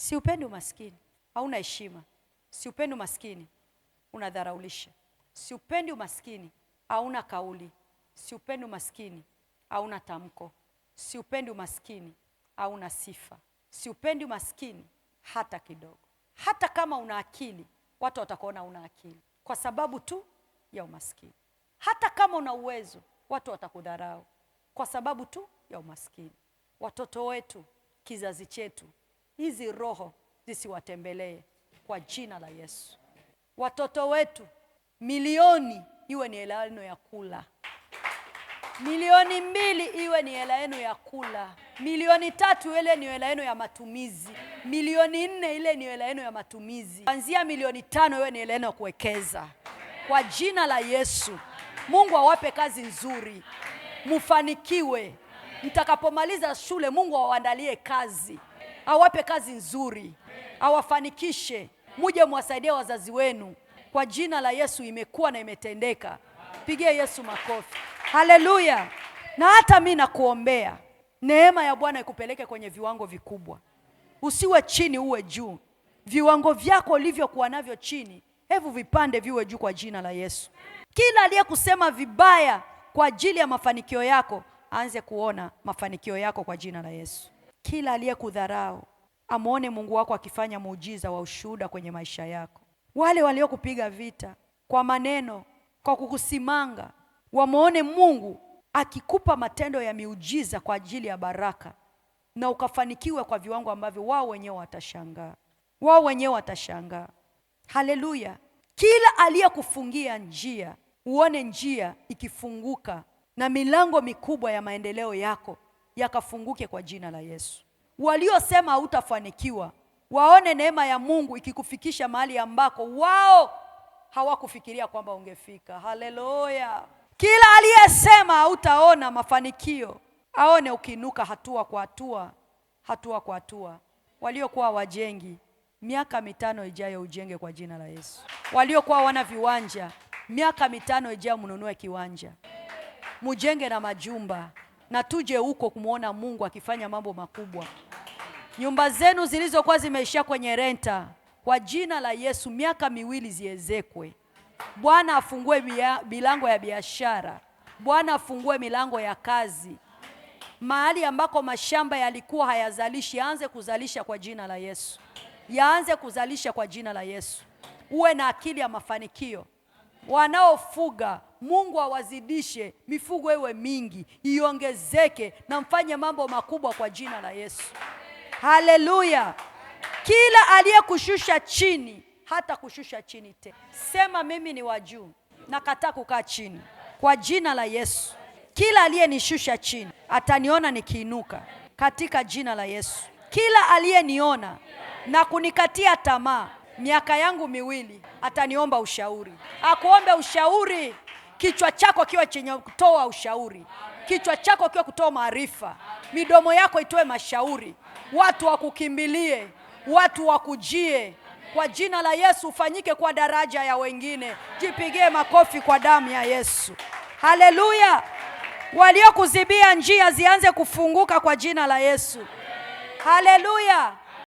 Siupendi umaskini, hauna heshima. Siupendi umaskini, unadharaulisha. Siupendi umaskini, hauna kauli. Siupendi umaskini, hauna tamko. Siupendi umaskini, hauna sifa. Siupendi umaskini hata kidogo. Hata kama una akili, watu watakuona una akili kwa sababu tu ya umaskini. Hata kama una uwezo, watu watakudharau kwa sababu tu ya umaskini. Watoto wetu, kizazi chetu, hizi roho zisiwatembelee kwa jina la Yesu. Watoto wetu, milioni iwe ni hela yenu ya kula. Milioni 2 iwe ni hela yenu ya kula. Milioni 3 ile ni hela yenu ya matumizi. Milioni 4 ile ni hela yenu ya matumizi. Kuanzia milioni 5 iwe ni hela yenu ya kuwekeza. Kwa jina la Yesu, Mungu awape kazi nzuri. Mufanikiwe. Mtakapomaliza shule, Mungu awaandalie kazi. Awape kazi nzuri. Awafanikishe. Muje mwasaidie wazazi wenu. Kwa jina la Yesu imekuwa na imetendeka. Pigie Yesu makofi. Haleluya. Na hata mimi nakuombea neema ya Bwana ikupeleke kwenye viwango vikubwa. Usiwe chini, uwe juu. Viwango vyako ulivyokuwa navyo chini, hebu vipande viwe juu kwa jina la Yesu. Kila aliyekusema vibaya kwa ajili ya mafanikio yako, aanze kuona mafanikio yako kwa jina la Yesu. Kila aliyekudharau, amuone Mungu wako akifanya muujiza wa ushuhuda kwenye maisha yako. Wale waliokupiga vita kwa maneno, kwa kukusimanga, wamuone Mungu akikupa matendo ya miujiza kwa ajili ya baraka, na ukafanikiwe kwa viwango ambavyo wao wenyewe watashangaa. Wao wenyewe watashangaa. Haleluya. Kila aliyekufungia njia, uone njia ikifunguka na milango mikubwa ya maendeleo yako yakafunguke kwa jina la Yesu. Waliosema hautafanikiwa, waone neema ya Mungu ikikufikisha mahali ambako wao hawakufikiria kwamba ungefika. Haleluya. Kila aliyesema hautaona mafanikio, aone ukiinuka hatua kwa hatua, hatua kwa hatua. Waliokuwa wajengi, miaka 5 ijayo ujenge kwa jina la Yesu. Waliokuwa wana viwanja, miaka 5 ijayo mnunue kiwanja. Mujenge na majumba, na tuje huko kumuona Mungu akifanya mambo makubwa. Nyumba zenu zilizokuwa zimeishia kwenye renta, kwa jina la Yesu miaka 2 ziezekwe. Bwana afungue milango ya biashara. Bwana afungue milango ya kazi. Mahali ambako mashamba yalikuwa hayazalishi, yaanze kuzalisha kwa jina la Yesu. Yaanze kuzalisha kwa jina la Yesu. Uwe na akili ya mafanikio. Wanaofuga, Mungu awazidishe, mifugo iwe mingi, iongezeke, na mfanye mambo makubwa kwa jina la Yesu. Haleluya. Kila aliyekushusha chini, hata kushusha chini tena. Sema mimi ni wa juu, nakataa kukaa chini kwa jina la Yesu. Kila aliyenishusha chini ataniona nikiinuka katika jina la Yesu. Kila aliyeniona na kunikatia tamaa miaka yangu 2 ataniomba ushauri. Akuombe ushauri, kichwa chako kiwe chenye kutoa ushauri. Kichwa chako kiwe kutoa maarifa. Midomo yako itoe mashauri. Watu wakukimbilie, watu wakujie. Kwa jina la Yesu ufanyike kwa daraja ya wengine. Jipigie makofi kwa damu ya Yesu. Haleluya. Waliokuzibia njia zianze kufunguka kwa jina la Yesu. Haleluya.